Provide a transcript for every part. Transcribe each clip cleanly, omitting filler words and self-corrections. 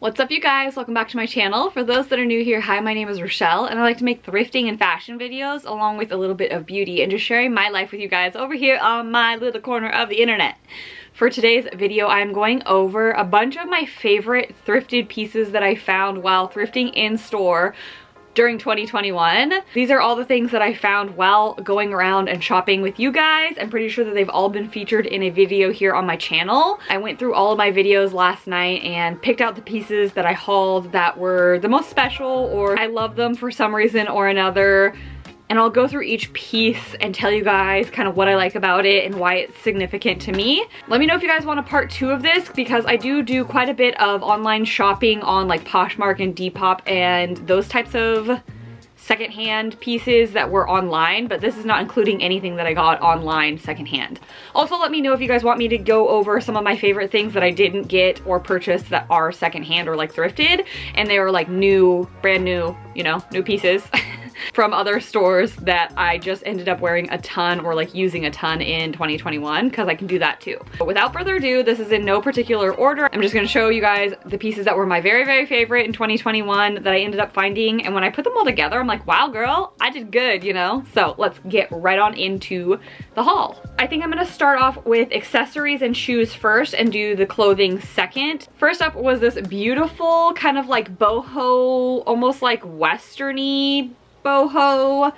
What's up, you guys? Welcome back to my channel. For those that are new here, hi, my name is Rochelle and I like to make thrifting and fashion videos along with a little bit of beauty and just sharing my life with you guys over here on my little corner of the internet. For today's video, I'm going over a bunch of my favorite thrifted pieces that I found while thrifting in store during 2021. These are all the things that I found while going around and shopping with you guys. I'm pretty sure that they've all been featured in a video here on my channel. I went through all of my videos last night and picked out the pieces that I hauled that were the most special, or I love them for some reason or another. And I'll go through each piece and tell you guys kind of what I like about it and why it's significant to me. Let me know if you guys want a part 2 of this, because I do quite a bit of online shopping on like Poshmark and Depop and those types of secondhand pieces that were online, but this is not including anything that I got online secondhand. Also, let me know if you guys want me to go over some of my favorite things that I didn't get or purchase that are secondhand or like thrifted, and they were like new, brand new, you know, new pieces from other stores that I just ended up wearing a ton or like using a ton in 2021, because I can do that too. But without further ado, this is in no particular order. I'm just gonna show you guys the pieces that were my very favorite in 2021 that I ended up finding, and when I put them all together, I'm like, wow girl, I did good, you know? So let's get right on into the haul. I think I'm gonna start off with accessories and shoes first and do the clothing second. First up was this beautiful kind of like boho, almost like westerny boho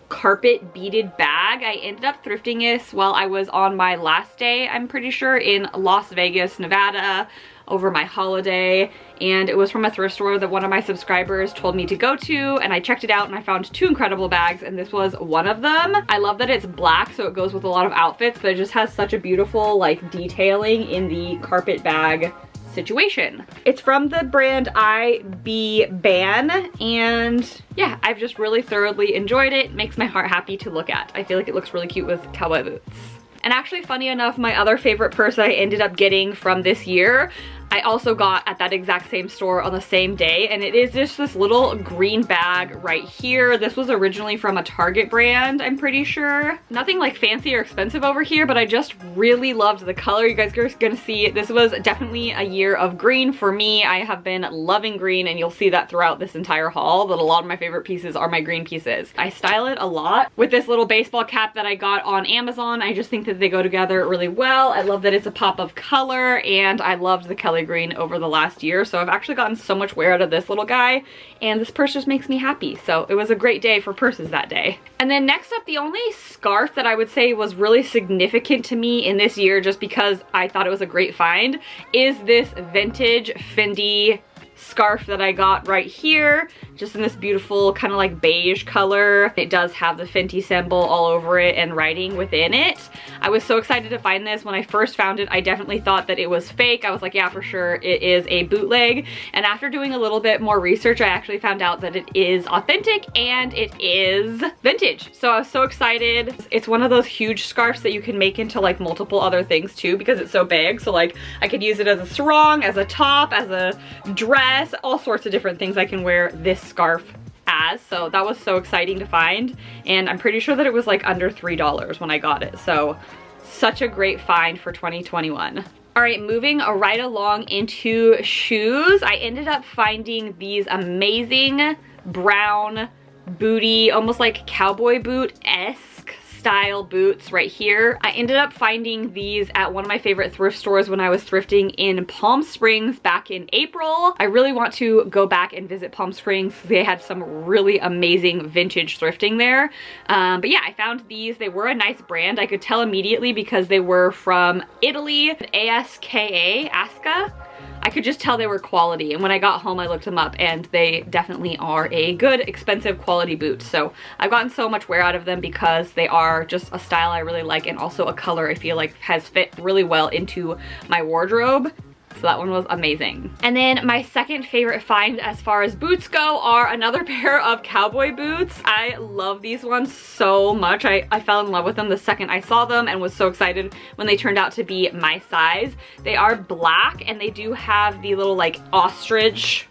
carpet beaded bag. I ended up thrifting this while I was on my last day, I'm pretty sure, in Las Vegas, Nevada over my holiday, and it was from a thrift store that one of my subscribers told me to go to, and I checked it out and I found 2 incredible bags, and this was one of them. I love that it's black, so it goes with a lot of outfits, but it just has such a beautiful like detailing in the carpet bag situation. It's from the brand IB Ban, and yeah, I've just really thoroughly enjoyed it. It makes my heart happy to look at. I feel like it looks really cute with cowboy boots. And actually, funny enough, my other favorite purse that I ended up getting from this year, I also got at that exact same store on the same day, and it is just this little green bag right here. This was originally from a Target brand, I'm pretty sure. Nothing like fancy or expensive over here, but I just really loved the color. You guys are gonna see this was definitely a year of green for me. I have been loving green, and you'll see that throughout this entire haul, that a lot of my favorite pieces are my green pieces. I style it a lot with this little baseball cap that I got on Amazon. I just think that they go together really well. I love that it's a pop of color, and I loved the Kelly green over the last year, so I've actually gotten so much wear out of this little guy, and this purse just makes me happy. So it was a great day for purses that day. And then next up, the only scarf that I would say was really significant to me in this year, just because I thought it was a great find, is this vintage Fendi scarf that I got right here, just in this beautiful kind of like beige color. It does have the Fenty symbol all over it and writing within it. I was so excited to find this. When I first found it, I definitely thought that it was fake. I was like, yeah, for sure it is a bootleg. And after doing a little bit more research, I actually found out that it is authentic and it is vintage. So I was so excited. It's one of those huge scarves that you can make into like multiple other things too, because it's so big. So like I could use it as a sarong, as a top, as a dress, all sorts of different things I can wear this scarf as. So that was so exciting to find, and I'm pretty sure that it was like under $3 when I got it. So such a great find for 2021. All right, moving right along into shoes. I ended up finding these amazing brown booty, almost like cowboy boot-esque style boots right here. I ended up finding these at one of my favorite thrift stores when I was thrifting in Palm Springs back in April. I really want to go back and visit Palm Springs. They had some really amazing vintage thrifting there. But yeah, I found these. They were a nice brand. I could tell immediately because they were from Italy, Asca. I could just tell they were quality, and when I got home I looked them up, and they definitely are a good, expensive quality boot. So I've gotten so much wear out of them because they are just a style I really like, and also a color I feel like has fit really well into my wardrobe. So that one was amazing. And then my second favorite find as far as boots go are another pair of cowboy boots. I love these ones so much. I fell in love with them the second I saw them and was so excited when they turned out to be my size. They are black, and they do have the little like ostrich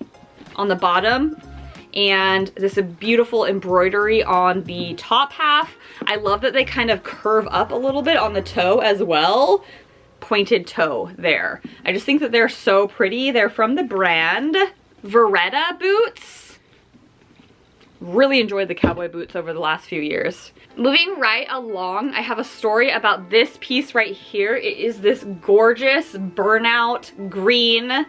on the bottom, and this beautiful embroidery on the top half. I love that they kind of curve up a little bit on the toe as well. pointed toe there. I just think that they're so pretty. They're from the brand Veretta boots. Really enjoyed the cowboy boots over the last few years. Moving right along, I have a story about this piece right here. It is this gorgeous burnout green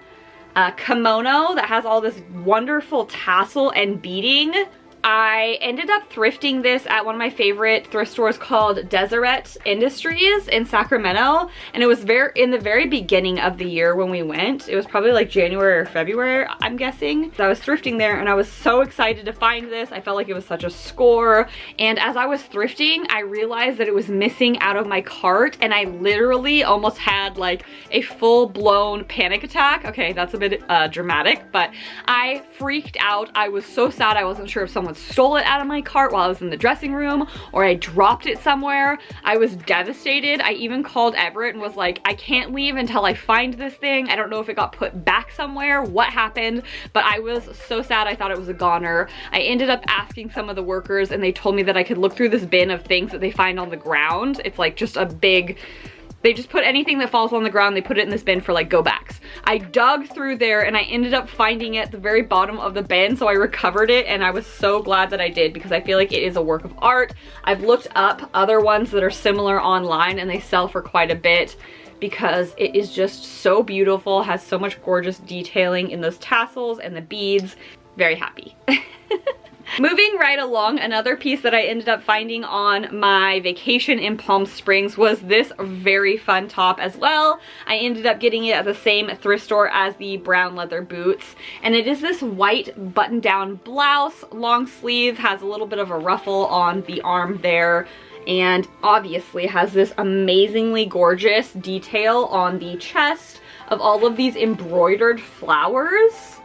kimono that has all this wonderful tassel and beading. I ended up thrifting this at one of my favorite thrift stores called Deseret Industries in Sacramento, and it was in the very beginning of the year when we went. It was probably like January or February, I'm guessing. So I was thrifting there and I was so excited to find this. I felt like it was such a score, and as I was thrifting, I realized that it was missing out of my cart, and I literally almost had like a full-blown panic attack. Okay, that's a bit dramatic, but I freaked out. I was so sad. I wasn't sure if someone stole it out of my cart while I was in the dressing room or I dropped it somewhere. I was devastated. I even called Everett and was like, I can't leave until I find this thing. I don't know if it got put back somewhere, what happened, but I was so sad. I thought it was a goner. I ended up asking some of the workers and they told me that I could look through this bin of things that they find on the ground. It's like just a big, they just put anything that falls on the ground, they put it in this bin for like go backs. I dug through there and I ended up finding it at the very bottom of the bin, so I recovered it, and I was so glad that I did because I feel like it is a work of art. I've looked up other ones that are similar online and they sell for quite a bit because it is just so beautiful, has so much gorgeous detailing in those tassels and the beads. Very happy. Moving right along, another piece that I ended up finding on my vacation in Palm Springs was this very fun top as well. I ended up getting it at the same thrift store as the brown leather boots, and it is this white button-down blouse, long sleeve, has a little bit of a ruffle on the arm there, and obviously has this amazingly gorgeous detail on the chest of all of these embroidered flowers.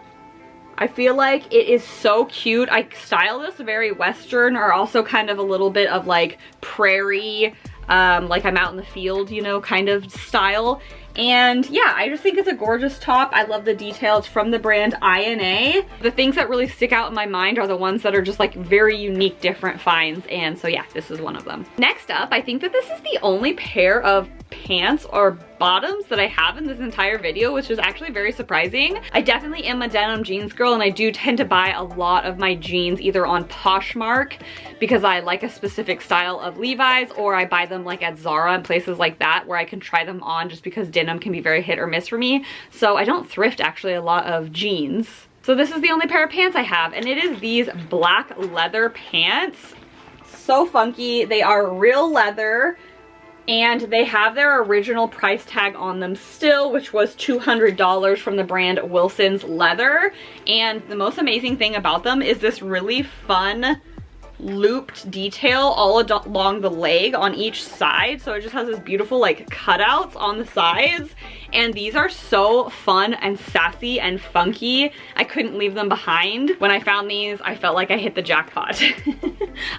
I feel like it is so cute. I style this very Western, or also kind of a little bit of like prairie, like I'm out in the field, you know, kind of style. And yeah, I just think it's a gorgeous top. I love the details from the brand INA. The things that really stick out in my mind are the ones that are just like very unique, different finds. And so yeah, this is one of them. Next up, I think that this is the only pair of pants or bottoms that I have in this entire video, which is actually very surprising. I definitely am a denim jeans girl, and I do tend to buy a lot of my jeans either on Poshmark because I like a specific style of Levi's, or I buy them like at Zara and places like that where I can try them on, just because denim can be very hit or miss for me. So I don't thrift actually a lot of jeans. So this is the only pair of pants I have, and it is these black leather pants. So funky. They are real leather, and they have their original price tag on them still, which was $200 from the brand Wilson's Leather. And the most amazing thing about them is this really fun looped detail all along the leg on each side. So it just has this beautiful like cutouts on the sides, and these are so fun and sassy and funky. I couldn't leave them behind. When I found these, I felt like I hit the jackpot.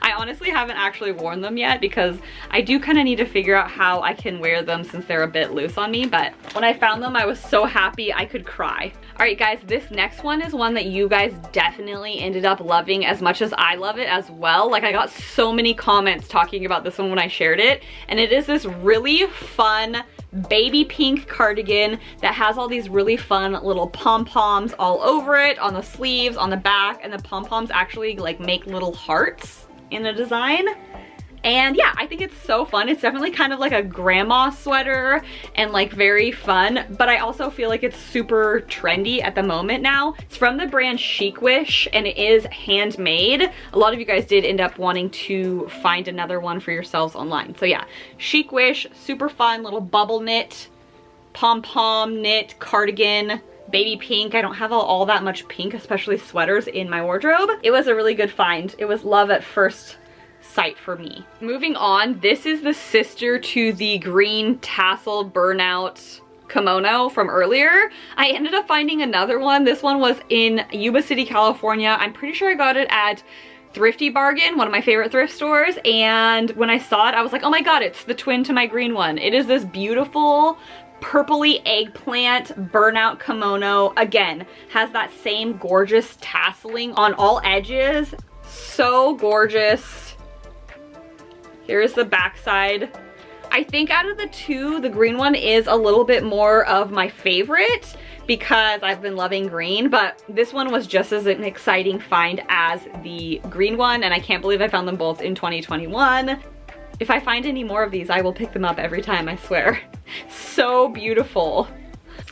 I honestly haven't actually worn them yet because I do kind of need to figure out how I can wear them since they're a bit loose on me, but when I found them, I was so happy I could cry. All right guys, this next one is one that you guys definitely ended up loving as much as I love it as well. Like, I got so many comments talking about this one when I shared it, and it is this really fun baby pink cardigan that has all these really fun little pom-poms all over it, on the sleeves, on the back, and the pom-poms actually like make little hearts in the design. And yeah, I think it's so fun. It's definitely kind of like a grandma sweater and like very fun, but I also feel like it's super trendy at the moment now. It's from the brand Chic Wish, and it is handmade. A lot of you guys did end up wanting to find another one for yourselves online. So yeah, Chic Wish, super fun little bubble knit, pom-pom knit cardigan. Baby pink. I don't have all that much pink, especially sweaters, in my wardrobe. It was a really good find. It was love at first sight for me. Moving on, this is the sister to the green tassel burnout kimono from earlier. I ended up finding another one. This one was in Yuba City, California. I'm pretty sure I got it at Thrifty Bargain, one of my favorite thrift stores, and when I saw it, I was like, oh my god, it's the twin to my green one. It is this beautiful purpley eggplant burnout kimono. Again, has that same gorgeous tasseling on all edges. So gorgeous. Here's the backside. I think out of the two, the green one is a little bit more of my favorite because I've been loving green, but this one was just as an exciting find as the green one, and I can't believe I found them both in 2021. If I find any more of these, I will pick them up every time, I swear. So beautiful.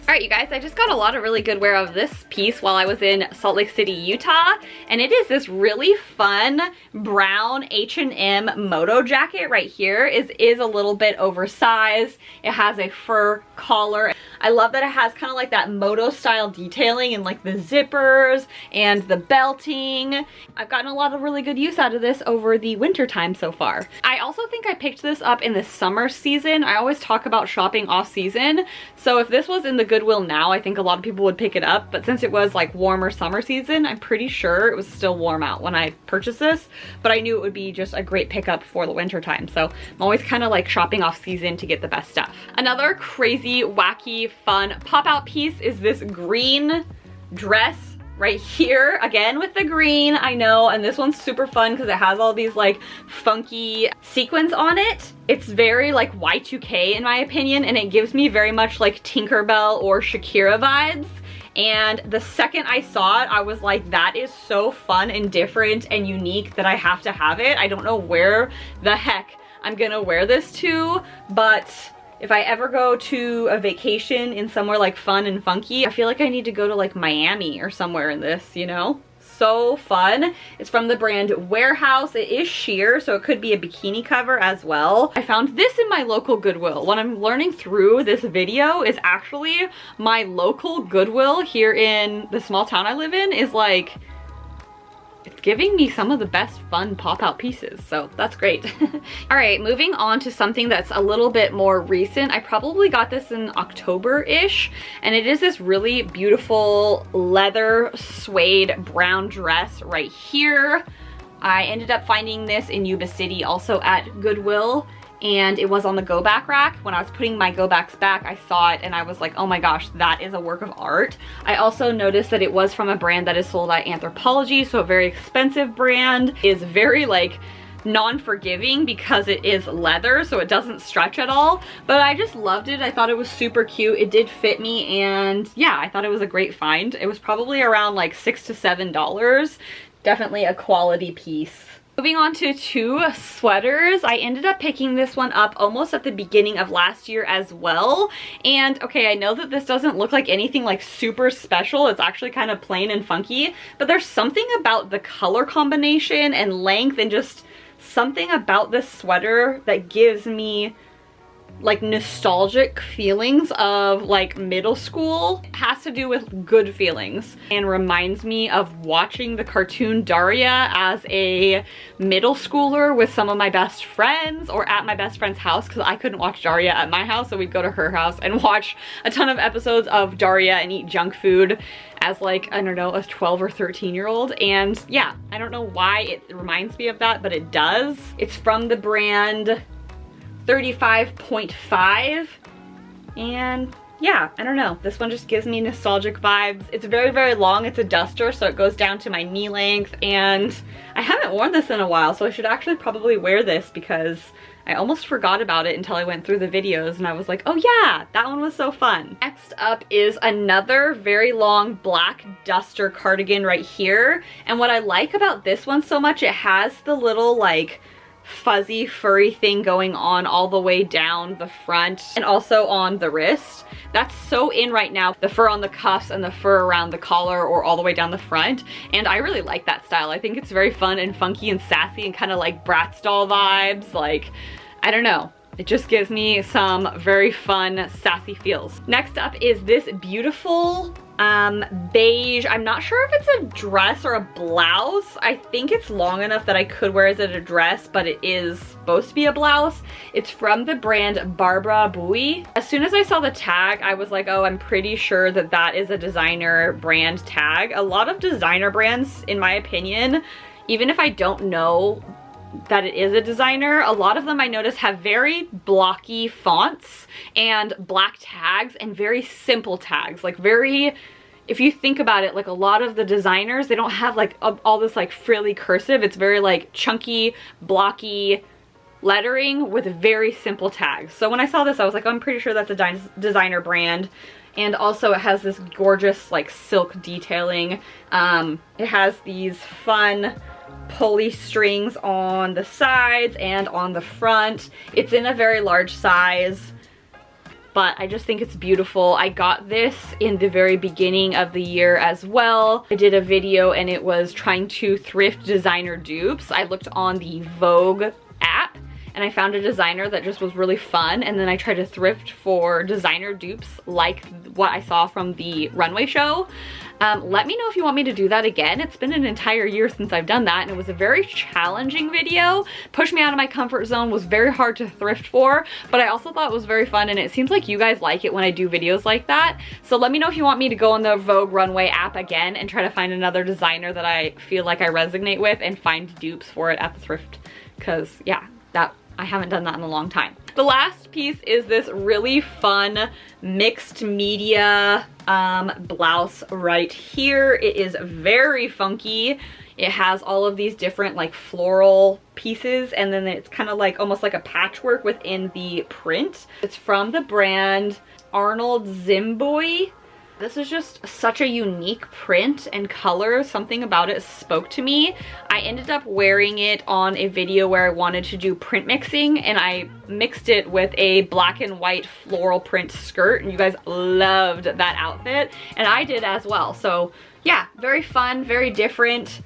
All right, you guys, I just got a lot of really good wear of this piece while I was in Salt Lake City, Utah, and it is this really fun brown H&M moto jacket right here. It is a little bit oversized. It has a fur collar. I love that it has kind of like that moto style detailing and like the zippers and the belting. I've gotten a lot of really good use out of this over the winter time so far. I also think I picked this up in the summer season. I always talk about shopping off season, so if this was in the Goodwill now, I think a lot of people would pick it up, but since it was like warmer summer season, I'm pretty sure it was still warm out when I purchased this, but I knew it would be just a great pickup for the winter time, so I'm always kind of like shopping off season to get the best stuff. Another crazy, wacky, fun pop-out piece is this green dress right here, again with the green, I know, and this one's super fun because it has all these like funky sequins on it. It's very like Y2K in my opinion, and it gives me very much like Tinkerbell or Shakira vibes. And the second I saw it, I was like, that is so fun and different and unique that I have to have it. I don't know where the heck I'm gonna wear this to, but if I ever go to a vacation in somewhere like fun and funky, I feel like I need to go to like Miami or somewhere in this, you know? So fun. It's from the brand Warehouse. It is sheer, so it could be a bikini cover as well. I found this in my local Goodwill. What I'm learning through this video is actually my local Goodwill here in the small town I live in is like, it's giving me some of the best fun pop-out pieces, so that's great. All right, moving on to something that's a little bit more recent. I probably got this in October-ish, and it is this really beautiful leather suede brown dress right here. I ended up finding this in Yuba City, also at Goodwill, and it was on the go back rack. When I was putting my go backs back, I saw it and I was like, oh my gosh, that is a work of art. I also noticed that it was from a brand that is sold at Anthropologie, so a very expensive brand. It is very like non-forgiving because it is leather, so it doesn't stretch at all, but I just loved it. I thought it was super cute. It did fit me, and yeah, I thought it was a great find. It was probably around like $6 to $7. Definitely a quality piece. Moving on to two sweaters. I ended up picking this one up almost at the beginning of last year as well. And okay, I know that this doesn't look like anything like super special. It's actually kind of plain and funky, but there's something about the color combination and length and just something about this sweater that gives me like nostalgic feelings of like middle school. It has to do with good feelings and reminds me of watching the cartoon Daria as a middle schooler with some of my best friends, or at my best friend's house, because I couldn't watch Daria at my house, so we'd go to her house and watch a ton of episodes of Daria and eat junk food as like, I don't know, a 12 or 13-year-old. And yeah, I don't know why it reminds me of that, but it does. It's from the brand 35.5, and yeah, I don't know, this one just gives me nostalgic vibes. It's very, very long. It's a duster, so it goes down to my knee length, and I haven't worn this in a while, so I should actually probably wear this because I almost forgot about it until I went through the videos and I was like, oh yeah, that one was so fun. Next up is another very long black duster cardigan right here, and what I like about this one so much, it has the little like fuzzy furry thing going on all the way down the front and also on the wrist. That's so in right now, the fur on the cuffs and the fur around the collar or all the way down the front, and I really like that style. I think it's very fun and funky and sassy and kind of like Bratz doll vibes. Like, I don't know, it just gives me some very fun sassy feels. Next up is this beautiful beige, I'm not sure if it's a dress or a blouse. I think it's long enough that I could wear it as a dress, but it is supposed to be a blouse. It's from the brand Barbara Bui. As soon as I saw the tag, I was like, oh, I'm pretty sure that that is a designer brand tag. A lot of designer brands, in my opinion, even if I don't know that it is a designer, a lot of them I notice have very blocky fonts and black tags and very simple tags, like very, if you think about it, like a lot of the designers, they don't have like all this like frilly cursive. It's very like chunky, blocky, lettering with very simple tags. So when I saw this, I was like, I'm pretty sure that's a designer brand. And also it has this gorgeous like silk detailing. It has these fun pulley strings on the sides and on the front. It's in a very large size, but I just think it's beautiful. I got this in the very beginning of the year as well. I did a video and it was trying to thrift designer dupes. I looked on the Vogue app and I found a designer that just was really fun, and then I tried to thrift for designer dupes like what I saw from the runway show. Let me know if you want me to do that again. It's been an entire year since I've done that, and it was a very challenging video. Pushed me out of my comfort zone, was very hard to thrift for, but I also thought it was very fun, and it seems like you guys like it when I do videos like that. So let me know if you want me to go on the Vogue runway app again and try to find another designer that I feel like I resonate with and find dupes for it at the thrift, because yeah, I haven't done that in a long time. The last piece is this really fun mixed media blouse right here. It is very funky. It has all of these different like floral pieces, and then it's kind of like almost like a patchwork within the print. It's from the brand Arnold Zimboy. This is just such a unique print and color. Something about it spoke to me. I ended up wearing it on a video where I wanted to do print mixing, and I mixed it with a black and white floral print skirt, and you guys loved that outfit, and I did as well. So yeah, very fun, very different.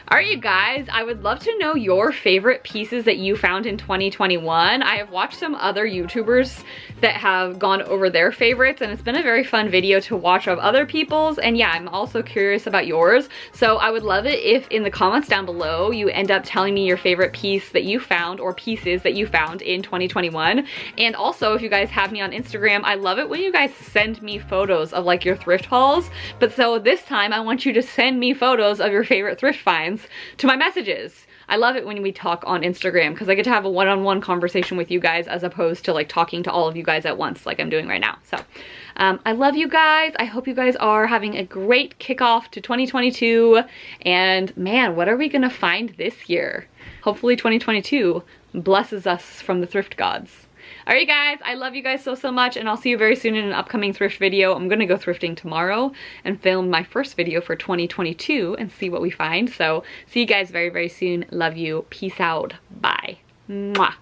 All right, you guys, I would love to know your favorite pieces that you found in 2021. I have watched some other YouTubers that have gone over their favorites, and it's been a very fun video to watch of other people's, and yeah, I'm also curious about yours. So I would love it if in the comments down below you end up telling me your favorite piece that you found or pieces that you found in 2021. And also, if you guys have me on Instagram, I love it when you guys send me photos of like your thrift hauls. But so this time I want you to send me photos of your favorite thrift finds to my messages. I love it when we talk on Instagram because I get to have a one-on-one conversation with you guys as opposed to like talking to all of you guys at once like I'm doing right now. So I love you guys. I hope you guys are having a great kickoff to 2022. And man, what are we gonna find this year? Hopefully 2022 blesses us from the thrift gods. All right, guys, I love you guys so much, and I'll see you very soon in an upcoming thrift video. I'm gonna go thrifting tomorrow and film my first video for 2022 and see what we find. So see you guys very soon. Love you. Peace out. Bye. Mwah.